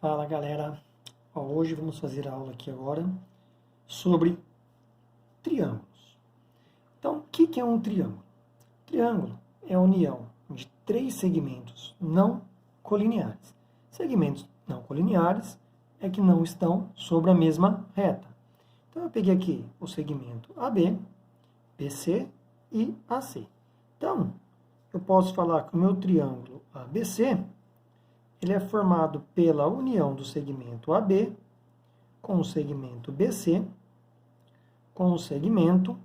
Fala galera, hoje vamos fazer a aula aqui agora sobre triângulos. Então, o que é um triângulo? Triângulo é a união de três segmentos não colineares. Segmentos não colineares é que não estão sobre a mesma reta. Então, eu peguei aqui o segmento AB, BC e AC. Então, eu posso falar que o meu triângulo ABC ele é formado pela união do segmento AB com o segmento BC com o segmento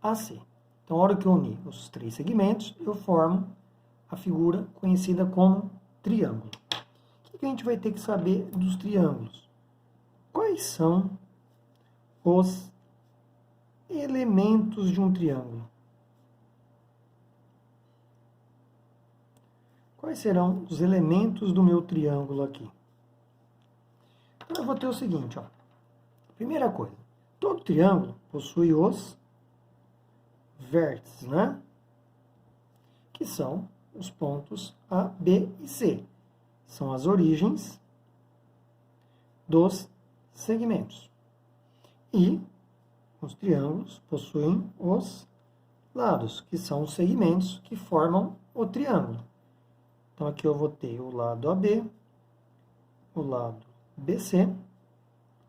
AC. Então, na hora que eu unir os três segmentos, eu formo a figura conhecida como triângulo. O que a gente vai ter que saber dos triângulos? Quais são os elementos de um triângulo? Quais serão os elementos do meu triângulo aqui? Então, eu vou ter o seguinte, ó. Primeira coisa, todo triângulo possui os vértices, né? Que são os pontos A, B e C. São as origens dos segmentos. E os triângulos possuem os lados, que são os segmentos que formam o triângulo. Então, aqui eu vou ter o lado AB, o lado BC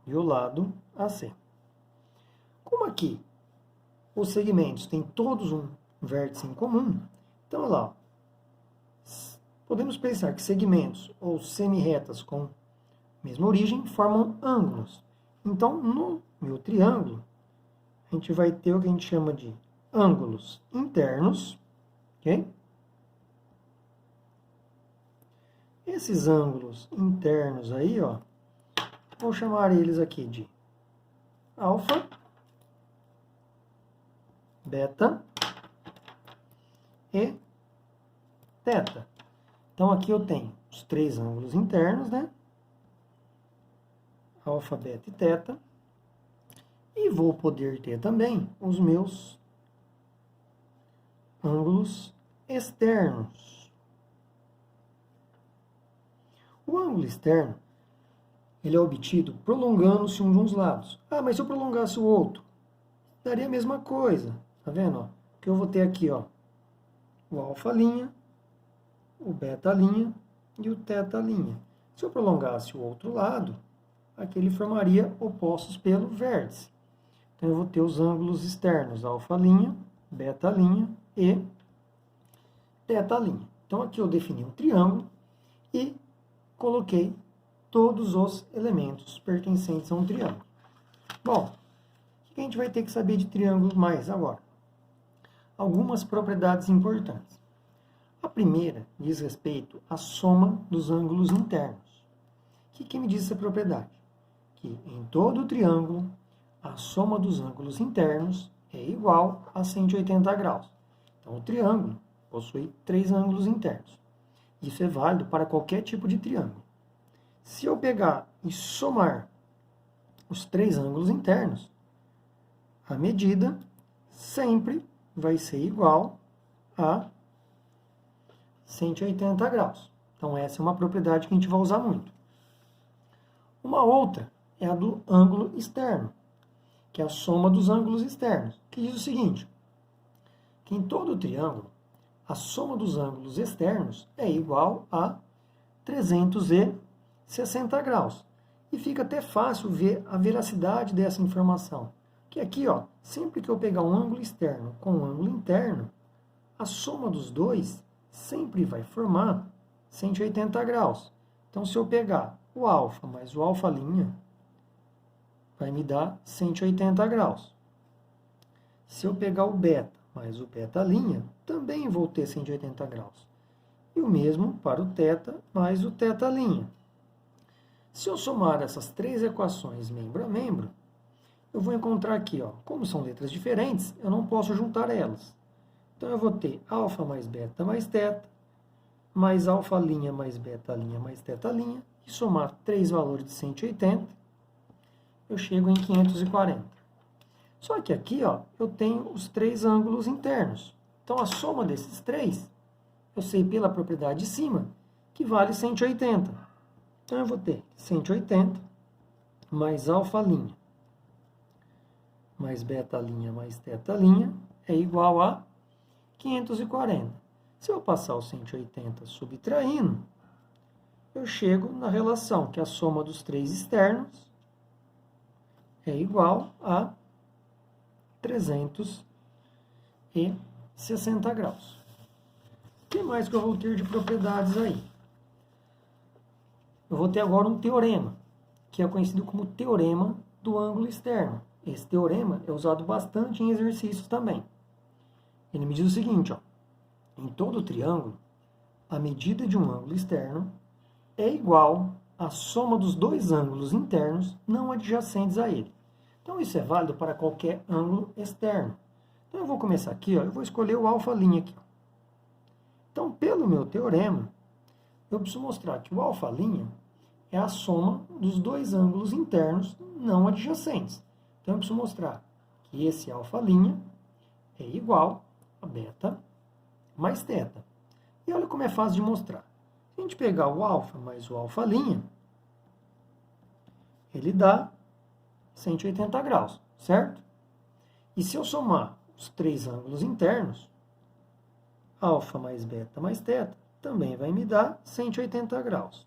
e o lado AC. Como aqui os segmentos têm todos um vértice em comum, então, olha lá, podemos pensar que segmentos ou semi-retas com mesma origem formam ângulos. Então, no meu triângulo, a gente vai ter o que a gente chama de ângulos internos, ok? Esses ângulos internos aí, ó, vou chamar eles aqui de alfa, beta e teta. Então, aqui eu tenho os três ângulos internos, né? Alfa, beta e teta. E vou poder ter também os meus ângulos externos. O ângulo externo, ele é obtido prolongando-se um dos lados. Ah, mas se eu prolongasse o outro, daria a mesma coisa. Tá vendo? Ó? Que eu vou ter aqui, ó, o alfa linha, o beta linha e o teta linha. Se eu prolongasse o outro lado, aqui ele formaria opostos pelo vértice. Então, eu vou ter os ângulos externos, alfa linha, beta linha e teta linha. Então, aqui eu defini um triângulo e coloquei todos os elementos pertencentes a um triângulo. Bom, o que a gente vai ter que saber de triângulo mais agora? Algumas propriedades importantes. A primeira diz respeito à soma dos ângulos internos. O que me diz essa propriedade? Que em todo o triângulo, a soma dos ângulos internos é igual a 180 graus. Então, o triângulo possui três ângulos internos. Isso é válido para qualquer tipo de triângulo. Se eu pegar e somar os três ângulos internos, a medida sempre vai ser igual a 180 graus. Então, essa é uma propriedade que a gente vai usar muito. Uma outra é a do ângulo externo, que é a soma dos ângulos externos, que diz o seguinte, que em todo o triângulo, a soma dos ângulos externos é igual a 360 graus. E fica até fácil ver a veracidade dessa informação. Que aqui, ó, sempre que eu pegar um ângulo externo com um ângulo interno, a soma dos dois sempre vai formar 180 graus. Então, se eu pegar o alfa mais o alfa linha, vai me dar 180 graus. Se eu pegar o beta mais o beta linha, também vou ter 180 graus. E o mesmo para o teta mais o teta linha. Se eu somar essas três equações membro a membro, eu vou encontrar aqui, ó, como são letras diferentes, eu não posso juntar elas. Então, eu vou ter alfa mais beta mais teta, mais alfa linha mais beta linha mais teta linha, e somar três valores de 180, eu chego em 540. Só que aqui, ó, eu tenho os três ângulos internos. Então, a soma desses três, eu sei pela propriedade de cima, que vale 180. Então, eu vou ter 180 mais alfa' mais beta' mais teta' é igual a 540. Se eu passar o 180 subtraindo, eu chego na relação que a soma dos três externos é igual a 360 graus. O que mais que eu vou ter de propriedades aí? Eu vou ter agora um teorema, que é conhecido como teorema do ângulo externo. Esse teorema é usado bastante em exercícios também. Ele me diz o seguinte, ó, em todo triângulo, a medida de um ângulo externo é igual à soma dos dois ângulos internos não adjacentes a ele. Então, isso é válido para qualquer ângulo externo. Então, eu vou começar aqui, ó, eu vou escolher o alfa' aqui. Ó. Então, pelo meu teorema, eu preciso mostrar que o alfa' é a soma dos dois ângulos internos não adjacentes. Então, eu preciso mostrar que esse alfa' é igual a beta mais teta. E olha como é fácil de mostrar. Se a gente pegar o alfa mais o alfa', ele dá 180 graus, certo? E se eu somar os três ângulos internos, alfa mais beta mais teta, também vai me dar 180 graus.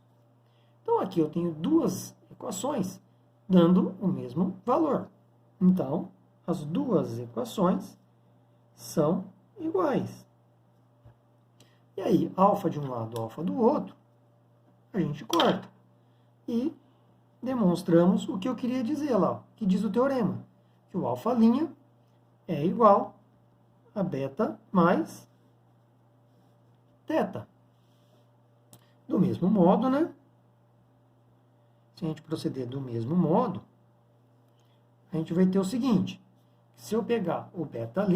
Então, aqui eu tenho duas equações dando o mesmo valor. Então, as duas equações são iguais. E aí, alfa de um lado, alfa do outro, a gente corta. E demonstramos o que eu queria dizer lá, que diz o teorema, que o alfa' é igual a beta mais teta. Do mesmo modo, né? Se a gente proceder do mesmo modo, a gente vai ter o seguinte, se eu pegar o beta',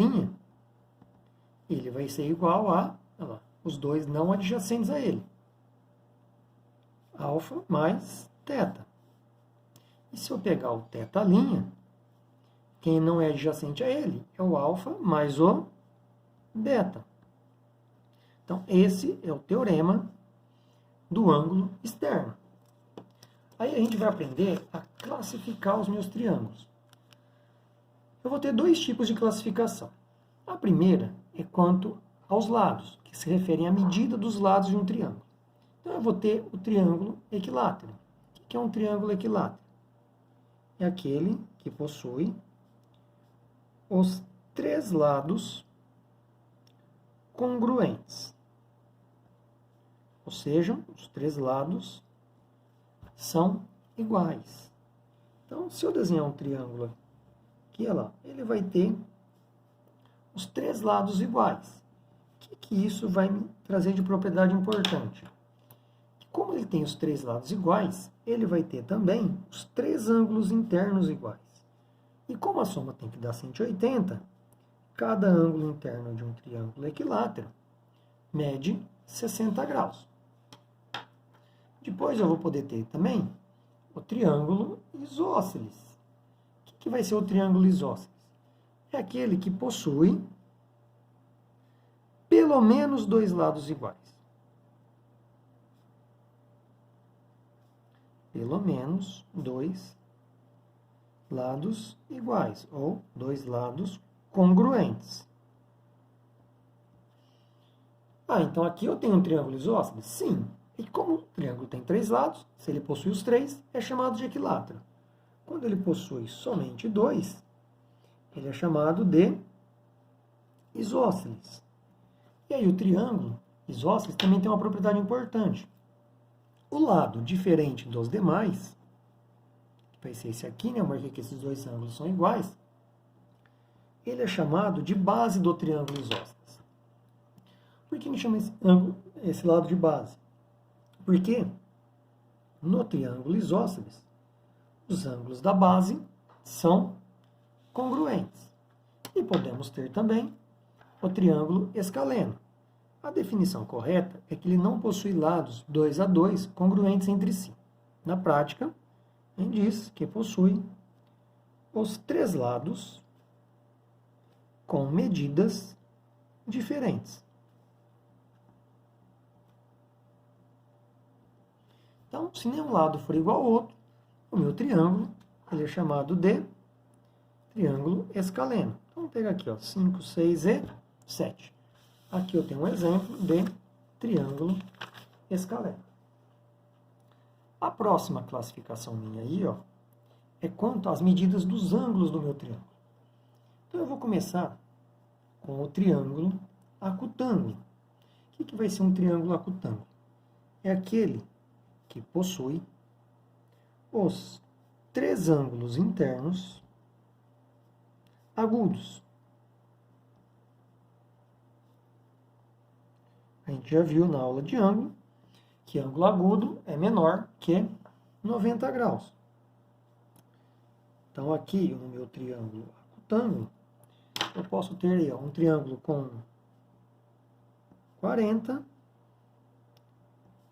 ele vai ser igual a, olha lá, os dois não adjacentes a ele. Alfa mais teta. E se eu pegar o teta', quem não é adjacente a ele é o alfa mais o beta. Então, esse é o teorema do ângulo externo. Aí a gente vai aprender a classificar os meus triângulos. Eu vou ter dois tipos de classificação. A primeira é quanto aos lados, que se referem à medida dos lados de um triângulo. Então, eu vou ter o triângulo equilátero. O que é um triângulo equilátero? É aquele que possui os três lados congruentes. Ou seja, os três lados são iguais. Então, se eu desenhar um triângulo aqui, olha lá, ele vai ter os três lados iguais. O que isso vai me trazer de propriedade importante? Como ele tem os três lados iguais, ele vai ter também os três ângulos internos iguais. E como a soma tem que dar 180, cada ângulo interno de um triângulo equilátero mede 60 graus. Depois eu vou poder ter também o triângulo isósceles. O que vai ser o triângulo isósceles? É aquele que possui pelo menos dois lados iguais. Pelo menos dois lados iguais, ou dois lados congruentes. Então aqui eu tenho um triângulo isósceles? Sim. E como o triângulo tem três lados, se ele possui os três, é chamado de equilátero. Quando ele possui somente dois, ele é chamado de isósceles. E aí o triângulo isósceles também tem uma propriedade importante. O lado diferente dos demais, que vai ser esse aqui, né? Eu marquei que esses dois ângulos são iguais, ele é chamado de base do triângulo isósceles. Por que me chama esse lado de base? Porque no triângulo isósceles, os ângulos da base são congruentes. E podemos ter também o triângulo escaleno. A definição correta é que ele não possui lados 2 a 2 congruentes entre si. Na prática, a gente diz que possui os três lados com medidas diferentes. Então, se nenhum lado for igual ao outro, o meu triângulo ele é chamado de triângulo escaleno. Então, vamos pegar aqui, ó, 5, 6 e 7. Aqui eu tenho um exemplo de triângulo escaleno. A próxima classificação minha aí, ó, é quanto às medidas dos ângulos do meu triângulo. Então, eu vou começar com o triângulo acutângulo. O que vai ser um triângulo acutângulo? É aquele que possui os três ângulos internos agudos. A gente já viu na aula de ângulo que ângulo agudo é menor que 90 graus. Então, aqui no meu triângulo acutângulo, eu posso ter aí, ó, um triângulo com 40,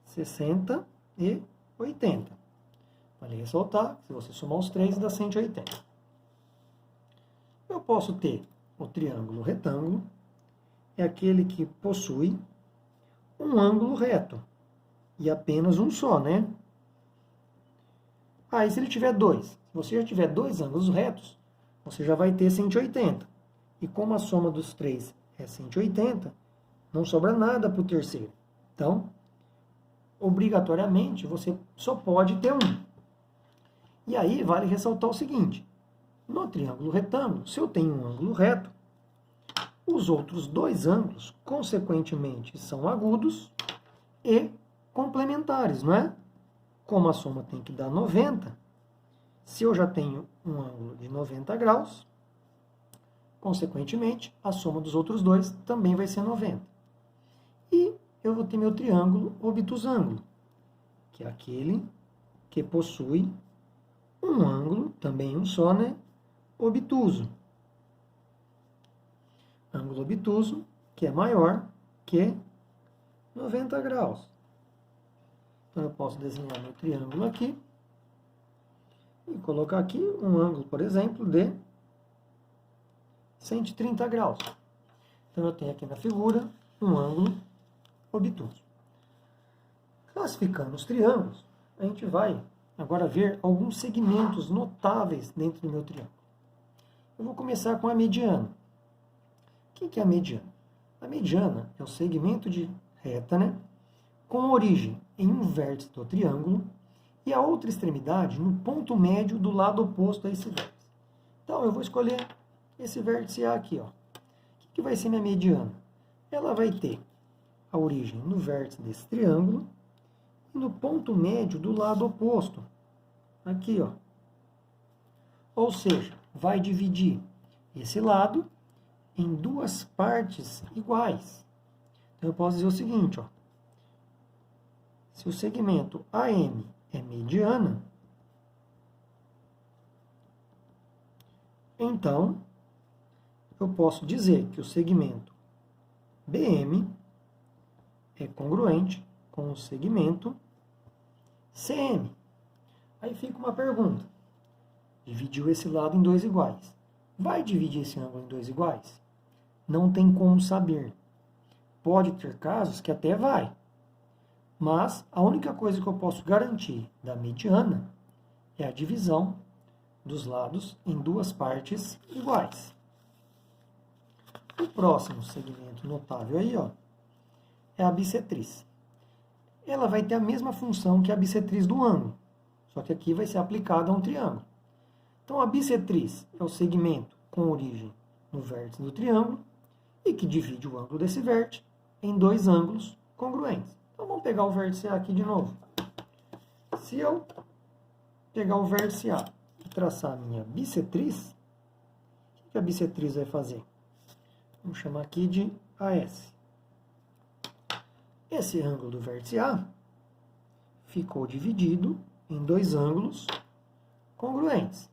60 e 80. Vale ressaltar, se você somar os três, dá 180. Eu posso ter o triângulo retângulo, é aquele que possui um ângulo reto, e apenas um só, né? Aí, se ele tiver dois, se você já tiver dois ângulos retos, você já vai ter 180. E como a soma dos três é 180, não sobra nada para o terceiro. Então, obrigatoriamente, você só pode ter um. E aí, vale ressaltar o seguinte. No triângulo retângulo, se eu tenho um ângulo reto, os outros dois ângulos, consequentemente, são agudos e complementares, não é? Como a soma tem que dar 90, se eu já tenho um ângulo de 90 graus, consequentemente, a soma dos outros dois também vai ser 90. E eu vou ter meu triângulo obtusângulo, que é aquele que possui um ângulo, também um só, né? Obtuso. Ângulo obtuso, que é maior que 90 graus. Então, eu posso desenhar meu triângulo aqui e colocar aqui um ângulo, por exemplo, de 130 graus. Então, eu tenho aqui na figura um ângulo obtuso. Classificando os triângulos, a gente vai agora ver alguns segmentos notáveis dentro do meu triângulo. Eu vou começar com a mediana. O que é a mediana? A mediana é o segmento de reta, né, com origem em um vértice do triângulo e a outra extremidade no ponto médio do lado oposto a esse vértice. Então, eu vou escolher esse vértice A aqui, ó. O que vai ser minha mediana? Ela vai ter a origem no vértice desse triângulo e no ponto médio do lado oposto. Aqui, ó. Ou seja, vai dividir esse lado em duas partes iguais. Então, eu posso dizer o seguinte, ó. Se o segmento AM é mediana, então, eu posso dizer que o segmento BM é congruente com o segmento CM. Aí fica uma pergunta. Dividiu esse lado em dois iguais. Vai dividir esse ângulo em dois iguais? Não tem como saber. Pode ter casos que até vai. Mas a única coisa que eu posso garantir da mediana é a divisão dos lados em duas partes iguais. O próximo segmento notável aí, ó, é a bissetriz. Ela vai ter a mesma função que a bissetriz do ângulo, só que aqui vai ser aplicada a um triângulo. Então, a bissetriz é o segmento com origem no vértice do triângulo e que divide o ângulo desse vértice em dois ângulos congruentes. Então, vamos pegar o vértice A aqui de novo. Se eu pegar o vértice A e traçar a minha bissetriz, o que a bissetriz vai fazer? Vamos chamar aqui de AS. Esse ângulo do vértice A ficou dividido em dois ângulos congruentes.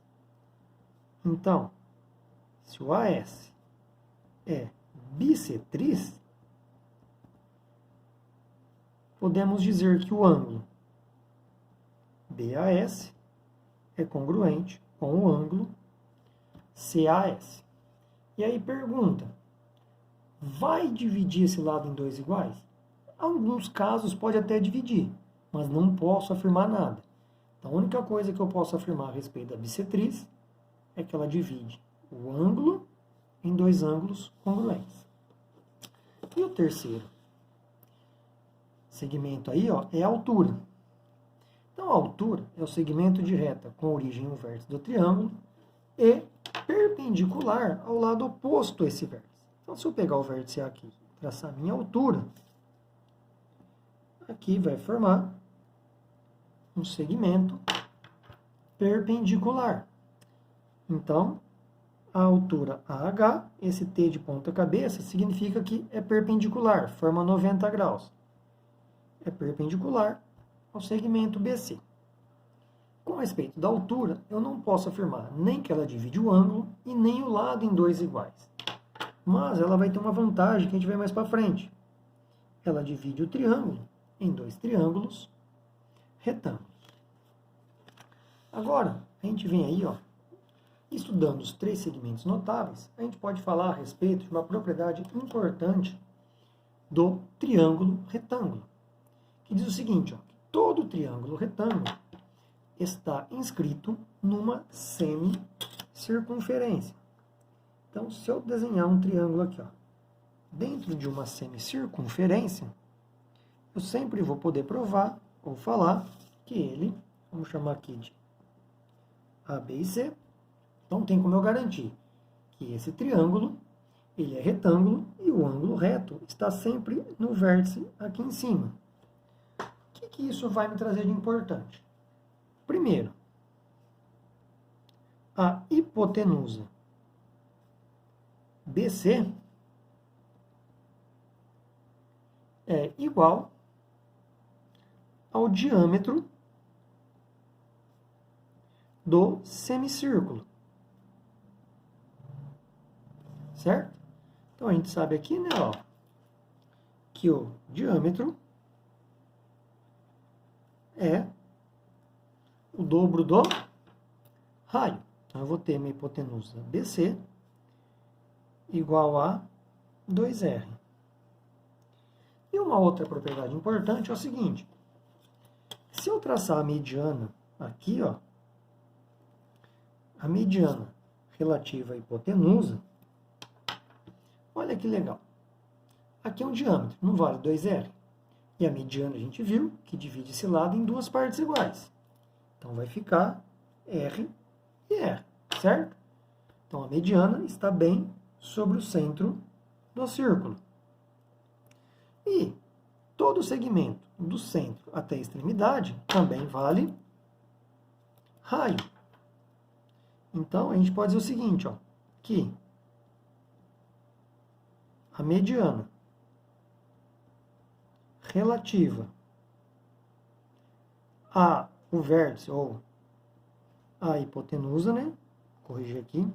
Então, se o AS é bissetriz, podemos dizer que o ângulo BAS é congruente com o ângulo CAS. E aí pergunta, vai dividir esse lado em dois iguais? Em alguns casos pode até dividir, mas não posso afirmar nada. Então, a única coisa que eu posso afirmar a respeito da bissetriz é que ela divide o ângulo em dois ângulos congruentes. E o terceiro segmento aí, ó, é a altura. Então, a altura é o segmento de reta com origem no vértice do triângulo e perpendicular ao lado oposto a esse vértice. Então, se eu pegar o vértice A aqui e traçar a minha altura, aqui vai formar um segmento perpendicular. Então, a altura AH, esse T de ponta cabeça, significa que é perpendicular, forma 90 graus. É perpendicular ao segmento BC. Com respeito da altura, eu não posso afirmar nem que ela divide o ângulo e nem o lado em dois iguais. Mas ela vai ter uma vantagem que a gente vê mais para frente. Ela divide o triângulo em dois triângulos retângulos. Agora, a gente vem aí, ó, estudando os três segmentos notáveis, a gente pode falar a respeito de uma propriedade importante do triângulo retângulo, que diz o seguinte, ó, que todo triângulo retângulo está inscrito numa semicircunferência. Então, se eu desenhar um triângulo aqui, ó, dentro de uma semicircunferência, eu sempre vou poder provar ou falar que ele, vamos chamar aqui de A, B e C, então tem como eu garantir que esse triângulo, ele é retângulo e o ângulo reto está sempre no vértice aqui em cima. O que isso vai me trazer de importante? Primeiro, a hipotenusa BC é igual ao diâmetro do semicírculo. Certo? Então, a gente sabe aqui, né, ó, que o diâmetro é o dobro do raio. Então, eu vou ter minha hipotenusa BC igual a 2R. E uma outra propriedade importante é o seguinte. Se eu traçar a mediana aqui, ó, a mediana relativa à hipotenusa, olha que legal. Aqui é um diâmetro, não vale 2R. E a mediana a gente viu que divide esse lado em duas partes iguais. Então vai ficar R e R, certo? Então a mediana está bem sobre o centro do círculo. E todo o segmento do centro até a extremidade também vale raio. Então a gente pode dizer o seguinte, ó, que a mediana relativa a o vértice ou a hipotenusa, né? Vou corrigir aqui.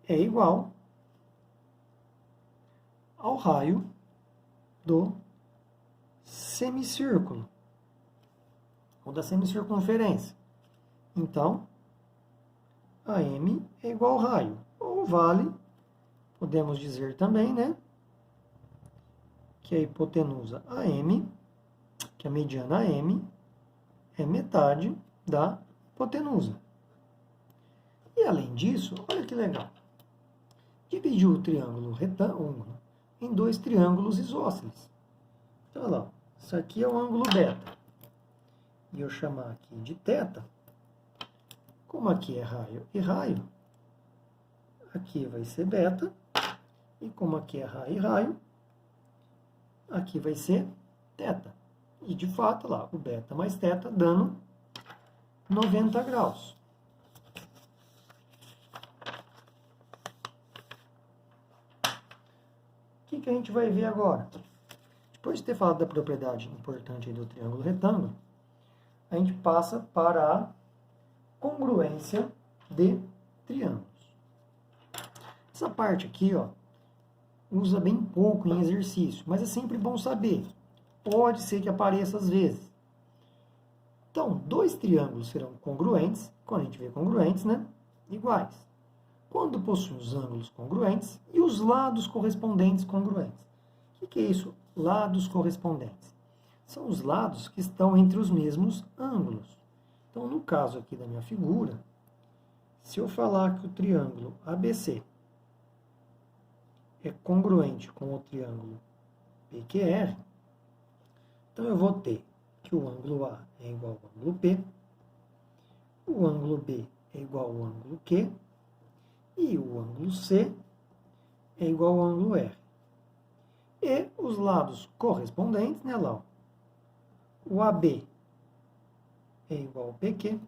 É igual ao raio do semicírculo ou da semicircunferência. Então, AM é igual ao raio. Ou vale, podemos dizer também, né, que a hipotenusa AM, que a mediana AM, é metade da hipotenusa. E além disso, olha que legal. Dividiu o triângulo retângulo em dois triângulos isósceles. Então, olha lá, isso aqui é o ângulo beta. E eu chamar aqui de θ, como aqui é raio e raio, aqui vai ser beta, e como aqui é raio e raio, aqui vai ser θ. E de fato, lá, o beta mais θ dando 90 graus. O que a gente vai ver agora? Depois de ter falado da propriedade importante aí do triângulo retângulo, a gente passa para a congruência de triângulos. Essa parte aqui, ó, usa bem pouco em exercício, mas é sempre bom saber. Pode ser que apareça às vezes. Então, dois triângulos serão congruentes, quando a gente vê congruentes, né? Iguais. quando possui os ângulos congruentes e os lados correspondentes congruentes. O que é isso? Lados correspondentes. São os lados que estão entre os mesmos ângulos. Então, no caso aqui da minha figura, se eu falar que o triângulo ABC é congruente com o triângulo PQR, então eu vou ter que o ângulo A é igual ao ângulo P, o ângulo B é igual ao ângulo Q, e o ângulo C é igual ao ângulo R. E os lados correspondentes, né, lá, ó, o AB é igual ao PQ,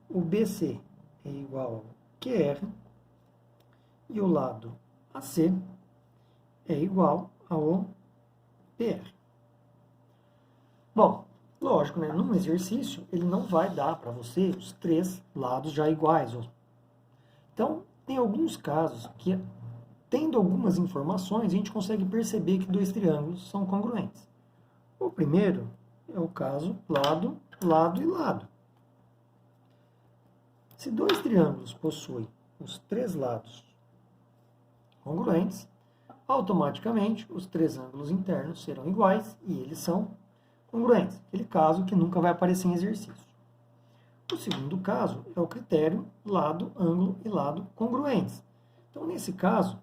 o BC é igual ao QR, e o lado AC é igual ao PR. Bom, lógico, né, num exercício, ele não vai dar para você os três lados já iguais. Então, tem alguns casos que, tendo algumas informações, a gente consegue perceber que dois triângulos são congruentes. O primeiro é o caso lado, lado e lado. Se dois triângulos possuem os três lados congruentes, automaticamente os três ângulos internos serão iguais e eles são congruentes. Aquele caso que nunca vai aparecer em exercício. O segundo caso é o critério lado, ângulo e lado congruentes. Então, nesse caso,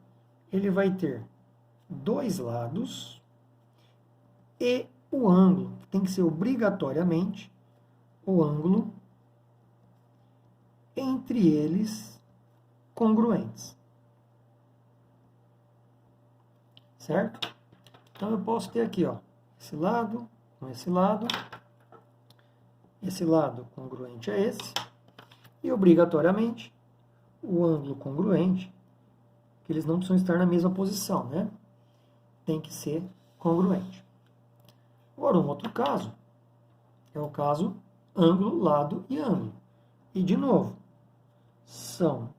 ele vai ter dois lados e o ângulo, que tem que ser obrigatoriamente o ângulo entre eles congruentes. Certo? Então, eu posso ter aqui, ó, esse lado com esse lado congruente a esse, e obrigatoriamente o ângulo congruente, que eles não precisam estar na mesma posição, né? Tem que ser congruente. Agora, um outro caso é o caso ângulo, lado e ângulo. E, de novo, são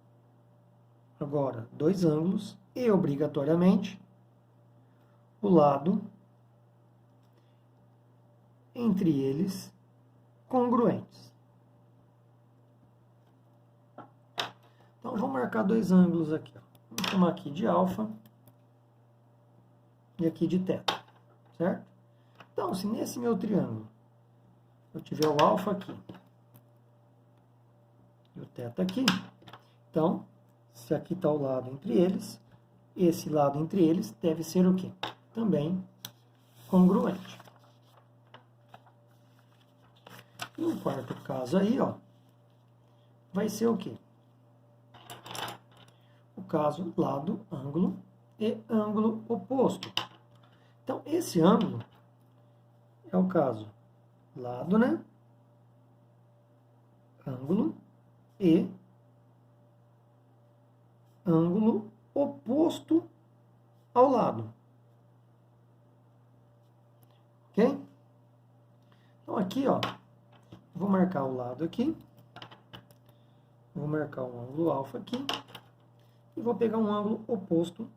agora dois ângulos e, obrigatoriamente, o lado entre eles congruentes. Então, vamos marcar dois ângulos aqui. Ó. Vamos chamar aqui de alfa e aqui de θ, certo? Então, se nesse meu triângulo eu tiver o alfa aqui e o θ aqui, então, se aqui está o lado entre eles, esse lado entre eles deve ser o quê? Também congruente. E o quarto caso aí, ó, vai ser o quê? O caso lado, ângulo e ângulo oposto. Então, esse ângulo é o caso lado, né? Ângulo e ângulo oposto ao lado. Ok? Então, aqui, ó, vou marcar o lado aqui, vou marcar um ângulo alfa aqui, e vou pegar um ângulo oposto,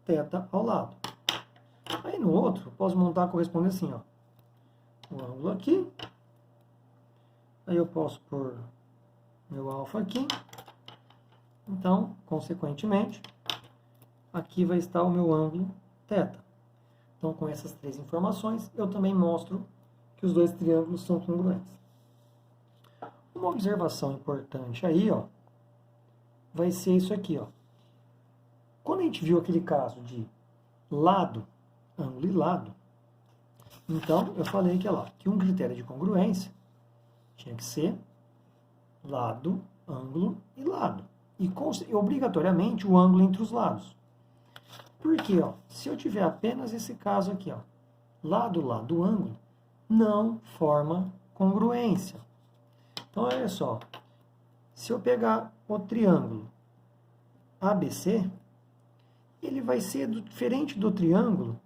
θ, ao lado. Aí no outro, posso montar correspondendo assim, ó, o ângulo aqui, aí eu posso pôr meu alfa aqui, então, consequentemente, aqui vai estar o meu ângulo θ. Então, com essas três informações, eu também mostro que os dois triângulos são congruentes. Uma observação importante aí, ó, vai ser isso aqui, ó. Quando a gente viu aquele caso de lado, ângulo e lado, então eu falei que, lá, que um critério de congruência tinha que ser lado, ângulo e lado. E obrigatoriamente o ângulo entre os lados. Porque, ó, se eu tiver apenas esse caso aqui, ó, lado, lado, ângulo, não forma congruência. Então, olha só, se eu pegar o triângulo ABC, ele vai ser diferente do triângulo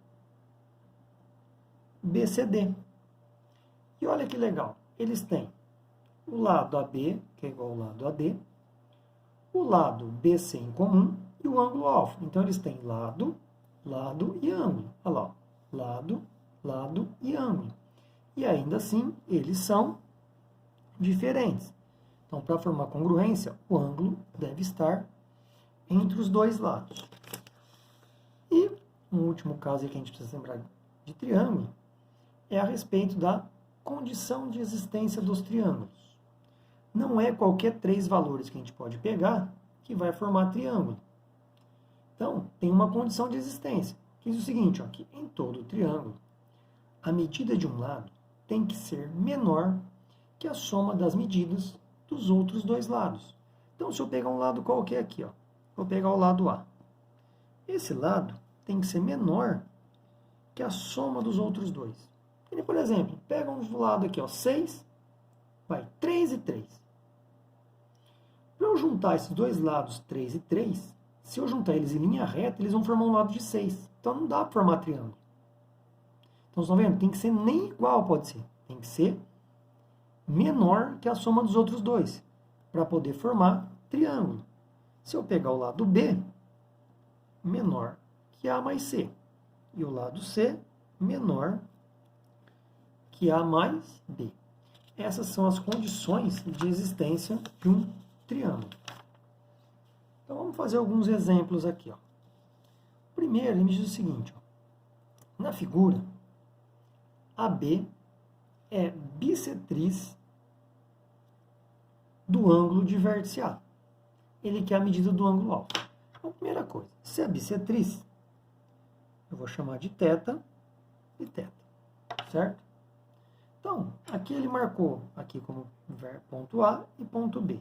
BCD. E olha que legal, eles têm o lado AB, que é igual ao lado AD, o lado BC em comum e o ângulo alfa. Então, eles têm lado, lado e ângulo. Olha lá, lado, lado e ângulo. E ainda assim, eles são diferentes. Então, para formar congruência, o ângulo deve estar entre os dois lados. E um último caso aí que a gente precisa lembrar de triângulo é a respeito da condição de existência dos triângulos. Não é qualquer três valores que a gente pode pegar que vai formar triângulo. Então, tem uma condição de existência, que diz o seguinte, ó, que em todo triângulo, a medida de um lado tem que ser menor que a soma das medidas dos outros dois lados. Então, se eu pegar um lado qualquer aqui, ó, vou pegar o lado A. Esse lado tem que ser menor que a soma dos outros dois. Ele, por exemplo, pega um lado aqui, ó, 6, vai 3 e 3. Para eu juntar esses dois lados, 3 e 3, se eu juntar eles em linha reta, eles vão formar um lado de 6. Então não dá para formar triângulo. Então, vocês estão vendo? Tem que ser nem igual, pode ser. Tem que ser menor que a soma dos outros dois, para poder formar triângulo. Se eu pegar o lado B, menor que A mais C. E o lado C, menor que A mais B. Essas são as condições de existência de um triângulo. Então, vamos fazer alguns exemplos aqui. Ó. Primeiro, ele me diz o seguinte. Ó. Na figura, AB é bissetriz do ângulo de vértice A. Ele quer a medida do ângulo alfa. Então, primeira coisa, se é bissetriz, eu vou chamar de θ e θ, certo? Então, aqui ele marcou aqui como ponto A e ponto B.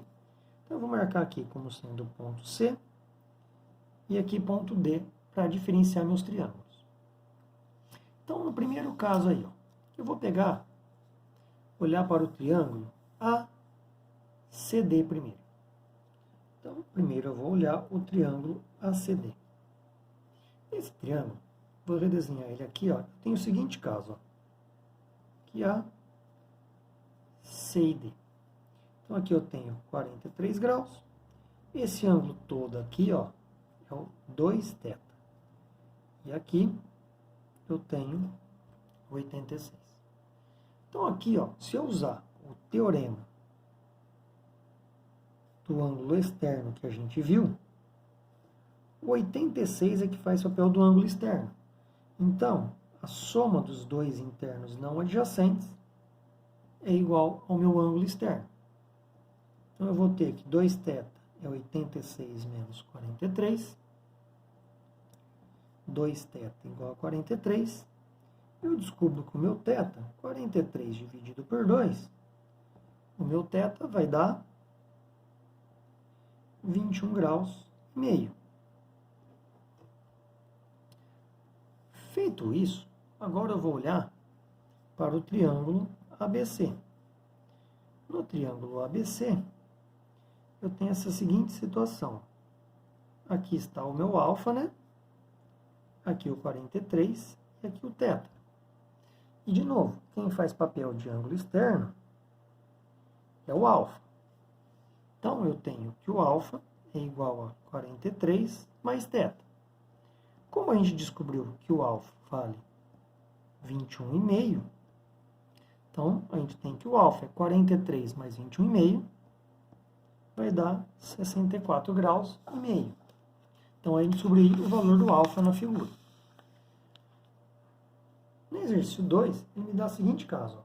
Então, eu vou marcar aqui como sendo ponto C e aqui ponto D para diferenciar meus triângulos. Então, no primeiro caso aí, ó, eu vou pegar, olhar para o triângulo ACD primeiro. Então, primeiro eu vou olhar o triângulo ACD. Esse triângulo, vou redesenhar ele aqui, ó. Tem o seguinte caso, ó. Aqui A, C e D. Então, aqui eu tenho 43 graus. Esse ângulo todo aqui, ó, é o 2θ. E aqui eu tenho 86. Então, aqui, ó, se eu usar o teorema do ângulo externo que a gente viu, o 86 é que faz papel do ângulo externo. Então, a soma dos dois internos não adjacentes é igual ao meu ângulo externo. Então, eu vou ter que 2θ é 86 menos 43. 2θ igual a 43. Eu descubro que o meu θ, 43 dividido por 2, o meu θ vai dar 21 graus e meio. Feito isso, agora eu vou olhar para o triângulo ABC. No triângulo ABC, eu tenho essa seguinte situação. Aqui está o meu alfa, né? Aqui o 43 e aqui o θ. E, de novo, quem faz papel de ângulo externo é o alfa. Então, eu tenho que o alfa é igual a 43 mais θ. Como a gente descobriu que o alfa vale 21,5, então, a gente tem que o alfa é 43 mais 21,5, vai dar 64 graus e meio. Então, a gente descobriu o valor do alfa na figura. No exercício 2, ele me dá o seguinte caso. Ó.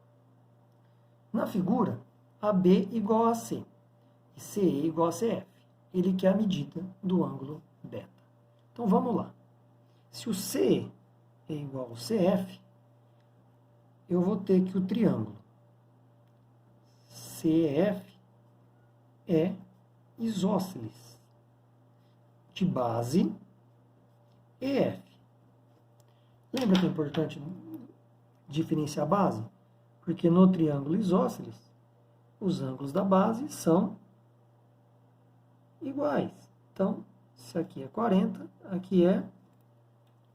Na figura, AB igual a C e CE igual a CF. Ele quer a medida do ângulo beta. Então, vamos lá. Se o CE é igual ao CF, eu vou ter que o triângulo CF é isósceles de base EF. Lembra que é importante diferenciar a base? Porque no triângulo isósceles, os ângulos da base são iguais. Então, se aqui é 40, aqui é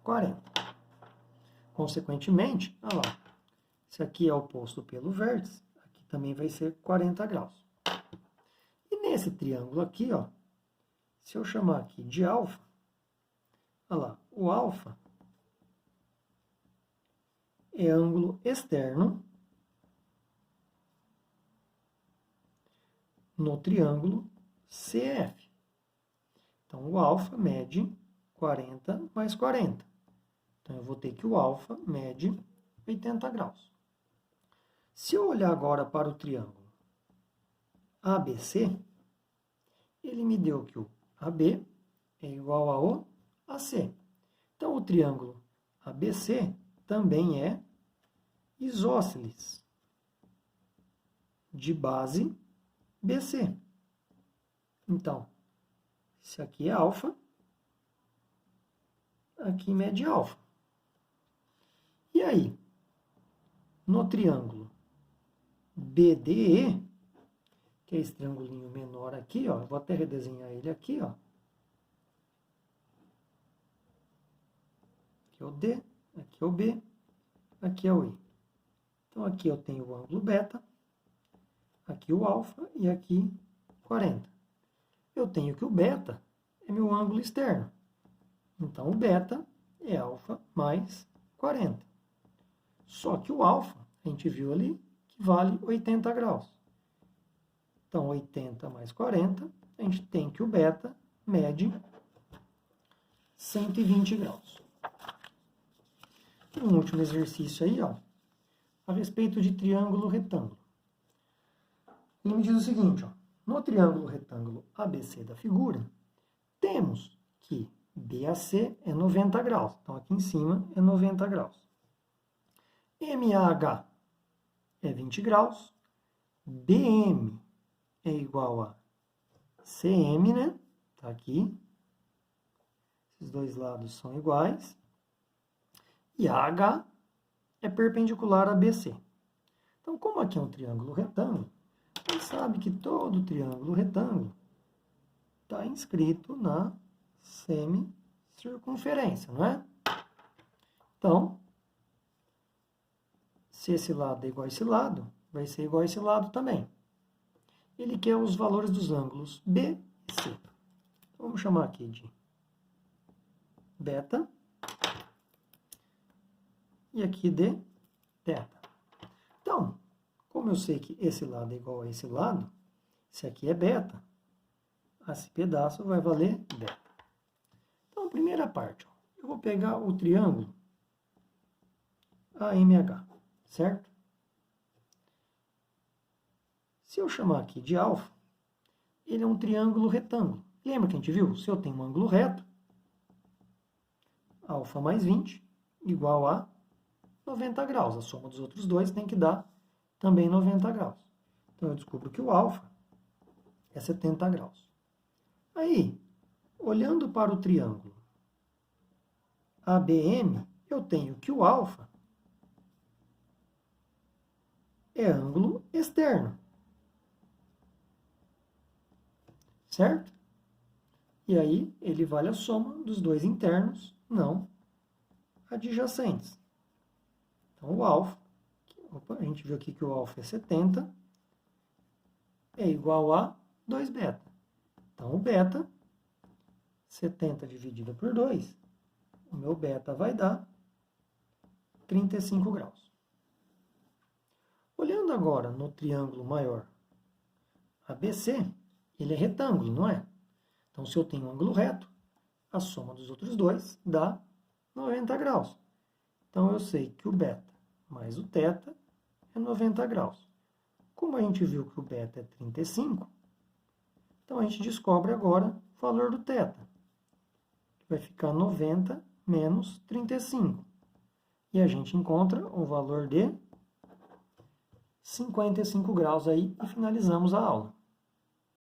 40. Consequentemente, olha lá, se aqui é oposto pelo vértice, aqui também vai ser 40 graus. E nesse triângulo aqui, ó, se eu chamar aqui de alfa, olha lá, o alfa é ângulo externo no triângulo CF. Então, o alfa mede 40 mais 40. Então, eu vou ter que o alfa mede 80 graus. Se eu olhar agora para o triângulo ABC, ele me deu que o AB é igual ao AC. Então, o triângulo ABC também é isósceles de base BC. Então, se aqui é alfa, aqui mede alfa. E aí, no triângulo BDE, que é esse triangulinho menor aqui, ó, vou até redesenhar ele aqui, ó. Aqui é o D, aqui é o B, aqui é o I. Então, aqui eu tenho o ângulo beta, aqui o alfa e aqui 40. Eu tenho que o beta é meu ângulo externo. Então, o beta é alfa mais 40. Só que o alfa, a gente viu ali, que vale 80 graus. Então, 80 mais 40, a gente tem que o beta mede 120 graus. Um último exercício aí, ó, a respeito de triângulo retângulo. Ele me diz o seguinte, ó, no triângulo retângulo ABC da figura, temos que BAC é 90 graus. Então, aqui em cima é 90 graus. MAH é 20 graus. BM é igual a CM, né? Tá aqui. Esses dois lados são iguais. E AH é perpendicular a BC. Então, como aqui é um triângulo retângulo, a gente sabe que todo triângulo retângulo está inscrito na semicircunferência, não é? Então, se esse lado é igual a esse lado, vai ser igual a esse lado também. Ele quer os valores dos ângulos B e C. Então, vamos chamar aqui de beta e aqui de teta. Então, como eu sei que esse lado é igual a esse lado, esse aqui é beta, esse pedaço vai valer beta. Então, primeira parte, ó, eu vou pegar o triângulo AMH, certo? Se eu chamar aqui de alfa, ele é um triângulo retângulo. Lembra que a gente viu? Se eu tenho um ângulo reto, alfa mais 20 igual a 90 graus. A soma dos outros dois tem que dar também 90 graus. Então, eu descubro que o alfa é 70 graus. Aí, olhando para o triângulo ABM, eu tenho que o alfa é ângulo externo. Certo? E aí, ele vale a soma dos dois internos, não adjacentes. Então, o alfa, a gente viu aqui que o alfa é 70, é igual a 2 beta. Então, o beta, 70 dividido por 2, o meu beta vai dar 35 graus. Olhando agora no triângulo maior ABC, ele é retângulo, não é? Então, se eu tenho um ângulo reto, a soma dos outros dois dá 90 graus. Então, eu sei que o beta mais o teta é 90 graus. Como a gente viu que o beta é 35, então a gente descobre agora o valor do teta. Vai ficar 90 menos 35. E a gente encontra o valor de 55 graus aí e finalizamos a aula.